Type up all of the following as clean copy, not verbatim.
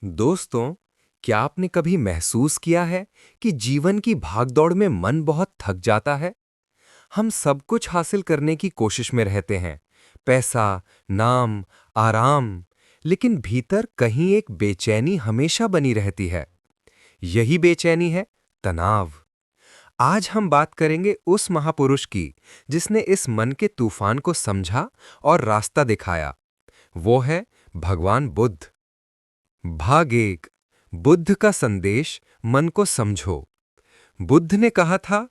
दोस्तों, क्या आपने कभी महसूस किया है कि जीवन की भागदौड़ में मन बहुत थक जाता है? हम सब कुछ हासिल करने की कोशिश में रहते हैं, पैसा, नाम, आराम, लेकिन भीतर कहीं एक बेचैनी हमेशा बनी रहती है। यही बेचैनी है तनाव। आज हम बात करेंगे उस महापुरुष की, जिसने इस मन के तूफान को समझा और रास्ता दिखाया। वो है भगवान बुद्ध। भाग एक, बुद्ध का संदेश मन को समझो। बुद्ध ने कहा था,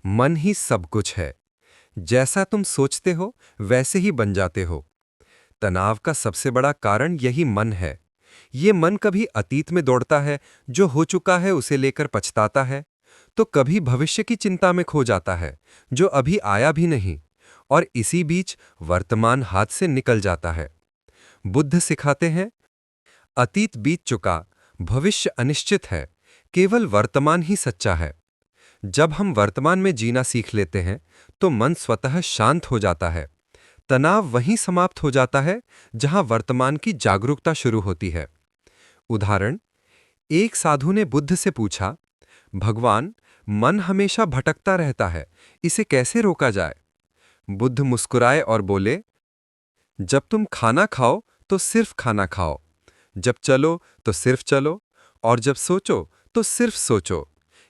मन ही सब कुछ है। जैसा तुम सोचते हो वैसे ही बन जाते हो। तनाव का सबसे बड़ा कारण यही मन है। ये मन कभी अतीत में दौड़ता है, जो हो चुका है उसे लेकर पछताता है, तो कभी भविष्य की चिंता में खो जाता है, जो अभी आया भी नहीं, और इसी बीच वर्तमान हाथ से निकल जाता है। बुद्ध सिखाते हैं, अतीत बीत चुका, भविष्य अनिश्चित है, केवल वर्तमान ही सच्चा है। जब हम वर्तमान में जीना सीख लेते हैं, तो मन स्वतः शांत हो जाता है। तनाव वहीं समाप्त हो जाता है, जहां वर्तमान की जागरूकता शुरू होती है। उदाहरण, एक साधु ने बुद्ध से पूछा, भगवान, मन हमेशा भटकता रहता है, इसे कैसे रोका जाए? बुद्ध मुस्कुराए और बोले, जब तुम खाना खाओ तो सिर्फ खाना खाओ, जब चलो तो सिर्फ चलो, और जब सोचो तो सिर्फ सोचो।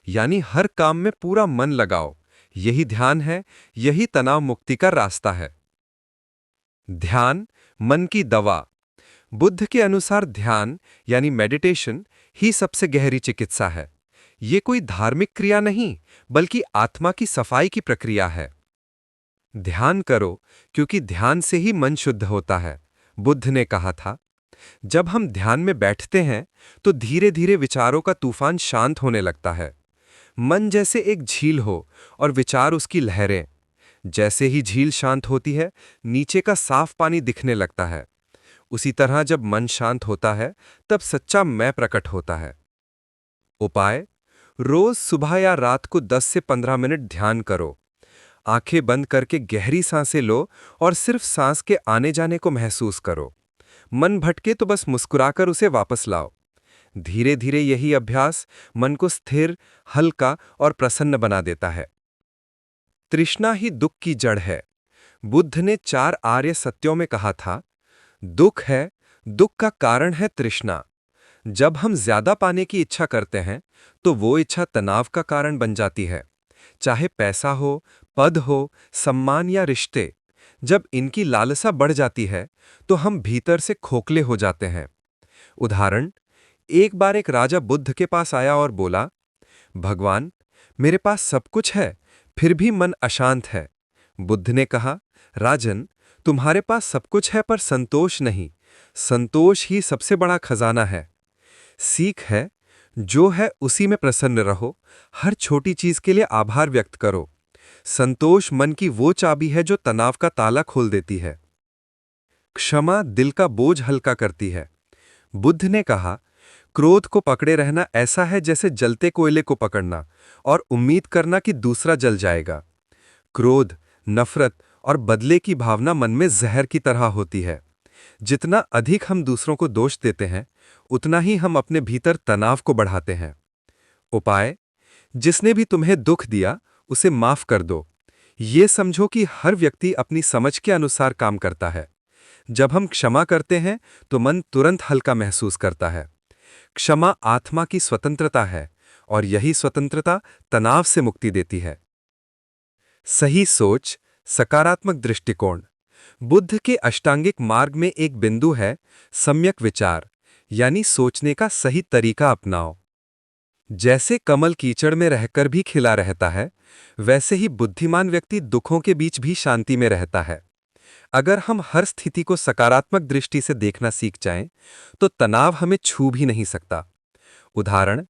यानी हर काम में पूरा मन लगाओ। यही ध्यान है, यही तनाव मुक्ति का रास्ता है। ध्यान, मन की दवा। बुद्ध के अनुसार ध्यान यानी मेडिटेशन ही सबसे गहरी चिकित्सा है। ये कोई धार्मिक क्रिया नहीं, बल्कि आत्मा की सफाई की प्रक्रिया है। ध्यान करो, क्योंकि ध्यान से ही मन शुद्ध होता है। बुद्ध ने कहा था, जब हम ध्यान में बैठते हैं तो धीरे धीरे विचारों का तूफान शांत होने लगता है। मन जैसे एक झील हो और विचार उसकी लहरें। जैसे ही झील शांत होती है, नीचे का साफ पानी दिखने लगता है। उसी तरह जब मन शांत होता है, तब सच्चा मैं प्रकट होता है। उपाय, रोज सुबह या रात को 10 से 15 मिनट ध्यान करो। आंखें बंद करके गहरी सांसें लो और सिर्फ सांस के आने जाने को महसूस करो। मन भटके तो बस मुस्कुराकर उसे वापस लाओ। धीरे धीरे यही अभ्यास मन को स्थिर, हल्का और प्रसन्न बना देता है। तृष्णा ही दुख की जड़ है। बुद्ध ने 4 आर्य सत्यों में कहा था, दुख है, दुख का कारण है तृष्णा। जब हम ज्यादा पाने की इच्छा करते हैं, तो वो इच्छा तनाव का कारण बन जाती है। चाहे पैसा हो, पद हो, सम्मान या रिश्ते। जब इनकी लालसा बढ़ जाती है, तो हम भीतर से खोखले हो जाते हैं। उदाहरण, एक बार एक राजा बुद्ध के पास आया और बोला, भगवान, मेरे पास सब कुछ है, फिर भी मन अशांत है। बुद्ध ने कहा, राजन, तुम्हारे पास सब कुछ है पर संतोष नहीं। संतोष ही सबसे बड़ा खजाना है। सीख है, जो है उसी में प्रसन्न रहो, हर छोटी चीज के लिए आभार व्यक्त करो। संतोष मन की वो चाबी है जो तनाव का ताला खोल देती है। क्षमा दिल का बोझ हल्का करती है। बुद्ध ने कहा, क्रोध को पकड़े रहना ऐसा है जैसे जलते कोयले को पकड़ना और उम्मीद करना कि दूसरा जल जाएगा। क्रोध, नफरत और बदले की भावना मन में जहर की तरह होती है। जितना अधिक हम दूसरों को दोष देते हैं, उतना ही हम अपने भीतर तनाव को बढ़ाते हैं। उपाय, जिसने भी तुम्हें दुख दिया, उसे माफ कर दो। ये समझो कि हर व्यक्ति अपनी समझ के अनुसार काम करता है। जब हम क्षमा करते हैं, तो मन तुरंत हल्का महसूस करता है। क्षमा आत्मा की स्वतंत्रता है, और यही स्वतंत्रता तनाव से मुक्ति देती है। सही सोच, सकारात्मक दृष्टिकोण। बुद्ध के अष्टांगिक मार्ग में एक बिंदु है, सम्यक विचार, यानी सोचने का सही तरीका अपनाओ। जैसे कमल कीचड़ में रहकर भी खिला रहता है, वैसे ही बुद्धिमान व्यक्ति दुखों के बीच भी शांति में रहता है। अगर हम हर स्थिति को सकारात्मक दृष्टि से देखना सीख जाएं, तो तनाव हमें छू भी नहीं सकता। उदाहरण,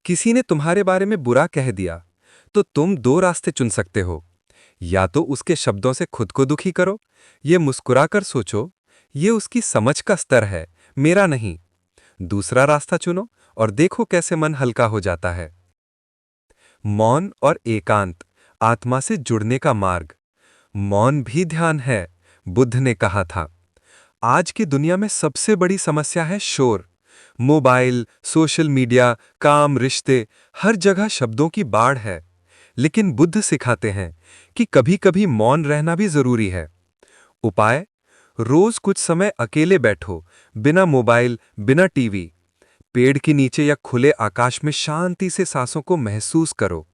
किसी ने तुम्हारे बारे में बुरा कह दिया, तो तुम 2 रास्ते चुन सकते हो। या तो उसके शब्दों से खुद को दुखी करो, ये मुस्कुराकर सोचो, ये उसकी समझ का स्तर है, मेरा नहीं। दूसरा रास्ता चुनो और देखो कैसे मन हल्का हो जाता है। मौन और एकांत, आत्मा से जुड़ने का मार्ग। मौन भी ध्यान है। बुद्ध ने कहा था, आज की दुनिया में सबसे बड़ी समस्या है शोर। मोबाइल, सोशल मीडिया, काम, रिश्ते, हर जगह शब्दों की बाढ़ है। लेकिन बुद्ध सिखाते हैं कि कभी-कभी मौन रहना भी जरूरी है। उपाय: रोज कुछ समय अकेले बैठो, बिना मोबाइल, बिना टीवी। पेड़ के नीचे या खुले आकाश में शांति से सांसों को महसूस करो।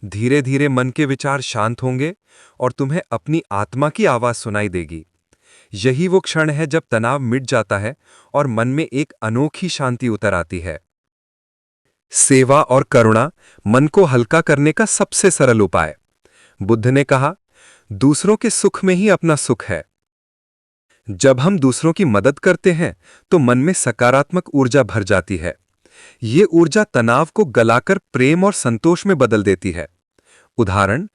धीरे धीरे मन के विचार शांत होंगे और तुम्हें अपनी आत्मा की आवाज सुनाई देगी। यही वो क्षण है जब तनाव मिट जाता है और मन में एक अनोखी शांति उतर आती है। सेवा और करुणा मन को हल्का करने का सबसे सरल उपाय। बुद्ध ने कहा, दूसरों के सुख में ही अपना सुख है। जब हम दूसरों की मदद करते हैं तो मन में सकारात्मक ऊर्जा भर जाती है। ये ऊर्जा तनाव को गलाकर प्रेम और संतोष में बदल देती है। उदाहरण: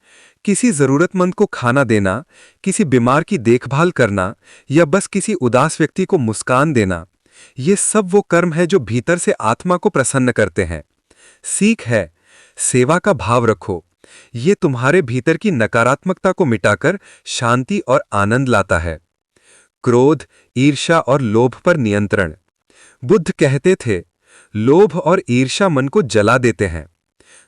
किसी जरूरतमंद को खाना देना, किसी बीमार की देखभाल करना या बस किसी उदास व्यक्ति को मुस्कान देना, ये सब वो कर्म है जो भीतर से आत्मा को प्रसन्न करते हैं। सीख है, सेवा का भाव रखो। ये तुम्हारे भीतर की नकारात्मकता को मिटाकर शांति और आनंद लाता है। क्रोध, ईर्ष्या और लोभ पर नियंत्रण। बुद्ध कहते थे, लोभ और ईर्ष्या मन को जला देते हैं।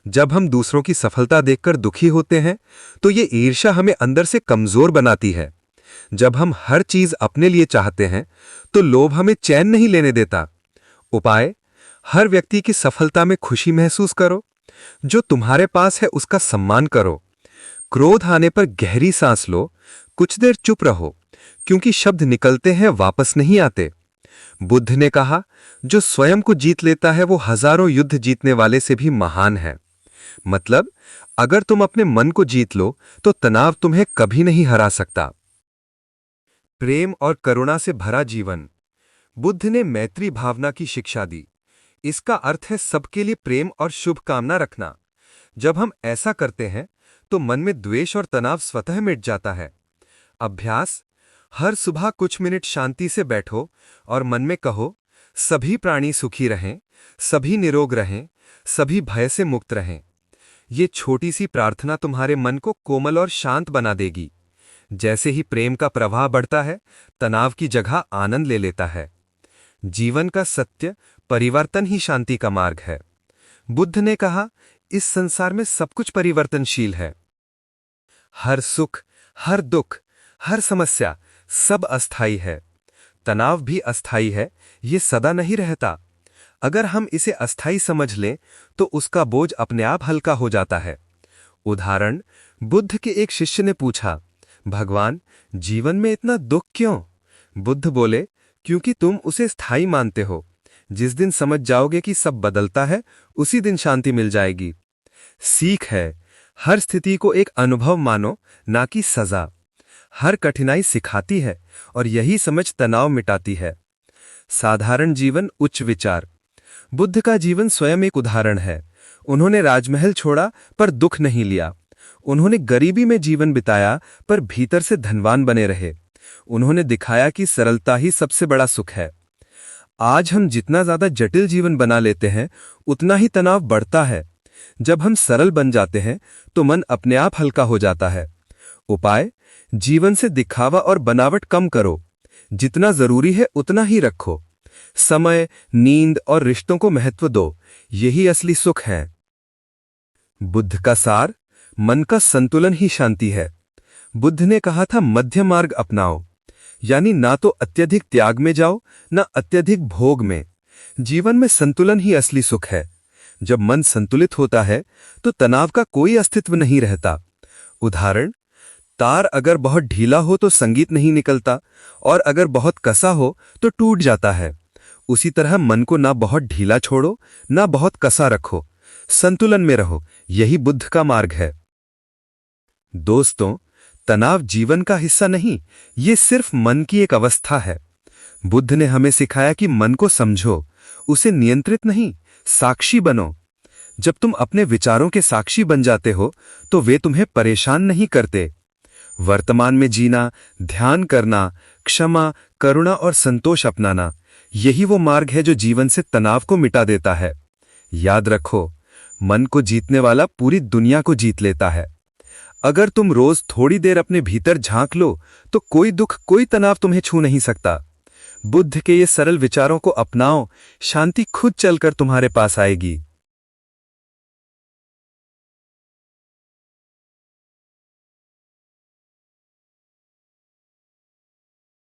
जब हम दूसरों की सफलता देखकर दुखी होते हैं तो ये ईर्ष्या हमें अंदर से कमजोर बनाती है। जब हम हर चीज अपने लिए चाहते हैं तो लोभ हमें चैन नहीं लेने देता। उपाय: हर व्यक्ति की सफलता में खुशी महसूस करो। जो तुम्हारे पास है उसका सम्मान करो। क्रोध आने पर गहरी सांस लो, कुछ देर चुप रहो, क्योंकि शब्द निकलते हैं, वापस नहीं आते। बुद्ध ने कहा, जो स्वयं को जीत लेता है वो हजारों युद्ध जीतने वाले से भी महान है। मतलब, अगर तुम अपने मन को जीत लो तो तनाव तुम्हें कभी नहीं हरा सकता। प्रेम और करुणा से भरा जीवन। बुद्ध ने मैत्री भावना की शिक्षा दी। इसका अर्थ है सबके लिए प्रेम और शुभकामना रखना। जब हम ऐसा करते हैं तो मन में द्वेष और तनाव स्वतः मिट जाता है। अभ्यास: हर सुबह कुछ मिनट शांति से बैठो और मन में कहो, सभी प्राणी सुखी रहें, सभी निरोग रहें, सभी भय से मुक्त रहें। ये छोटी सी प्रार्थना तुम्हारे मन को कोमल और शांत बना देगी। जैसे ही प्रेम का प्रवाह बढ़ता है, तनाव की जगह आनंद ले लेता है। जीवन का सत्य: परिवर्तन ही शांति का मार्ग है। बुद्ध ने कहा, इस संसार में सब कुछ परिवर्तनशील है। हर सुख, हर दुख, हर समस्या, सब अस्थाई है। तनाव भी अस्थाई है, ये सदा नहीं रहता। अगर हम इसे अस्थाई समझ लें तो उसका बोझ अपने आप हल्का हो जाता है। उदाहरण: बुद्ध के एक शिष्य ने पूछा, भगवान, जीवन में इतना दुख क्यों? बुद्ध बोले, क्योंकि तुम उसे स्थायी मानते हो। जिस दिन समझ जाओगे कि सब बदलता है, उसी दिन शांति मिल जाएगी। सीख है, हर स्थिति को एक अनुभव मानो, ना कि सजा। हर कठिनाई सिखाती है और यही समझ तनाव मिटाती है। साधारण जीवन, उच्च विचार। बुद्ध का जीवन स्वयं एक उदाहरण है। उन्होंने राजमहल छोड़ा पर दुख नहीं लिया। उन्होंने गरीबी में जीवन बिताया पर भीतर से धनवान बने रहे। उन्होंने दिखाया कि सरलता ही सबसे बड़ा सुख है। आज हम जितना ज्यादा जटिल जीवन बना लेते हैं, उतना ही तनाव बढ़ता है। जब हम सरल बन जाते हैं तो मन अपने आप हल्का हो जाता है। उपाय: जीवन से दिखावा और बनावट कम करो। जितना जरूरी है उतना ही रखो। समय, नींद और रिश्तों को महत्व दो। यही असली सुख है। बुद्ध का सार: मन का संतुलन ही शांति है। बुद्ध ने कहा था, मध्य मार्ग अपनाओ, यानी ना तो अत्यधिक त्याग में जाओ, ना अत्यधिक भोग में। जीवन में संतुलन ही असली सुख है। जब मन संतुलित होता है तो तनाव का कोई अस्तित्व नहीं रहता। उदाहरण: तार अगर बहुत ढीला हो तो संगीत नहीं निकलता, और अगर बहुत कसा हो तो टूट जाता है। उसी तरह मन को ना बहुत ढीला छोड़ो, ना बहुत कसा रखो। संतुलन में रहो। यही बुद्ध का मार्ग है। दोस्तों, तनाव जीवन का हिस्सा नहीं, ये सिर्फ मन की एक अवस्था है। बुद्ध ने हमें सिखाया कि मन को समझो, उसे नियंत्रित नहीं, साक्षी बनो। जब तुम अपने विचारों के साक्षी बन जाते हो तो वे तुम्हें परेशान नहीं करते। वर्तमान में जीना, ध्यान करना, क्षमा, करुणा और संतोष अपनाना, यही वो मार्ग है जो जीवन से तनाव को मिटा देता है। याद रखो, मन को जीतने वाला पूरी दुनिया को जीत लेता है। अगर तुम रोज थोड़ी देर अपने भीतर झांक लो तो कोई दुख, कोई तनाव तुम्हें छू नहीं सकता। बुद्ध के ये सरल विचारों को अपनाओ, शांति खुद चलकर तुम्हारे पास आएगी।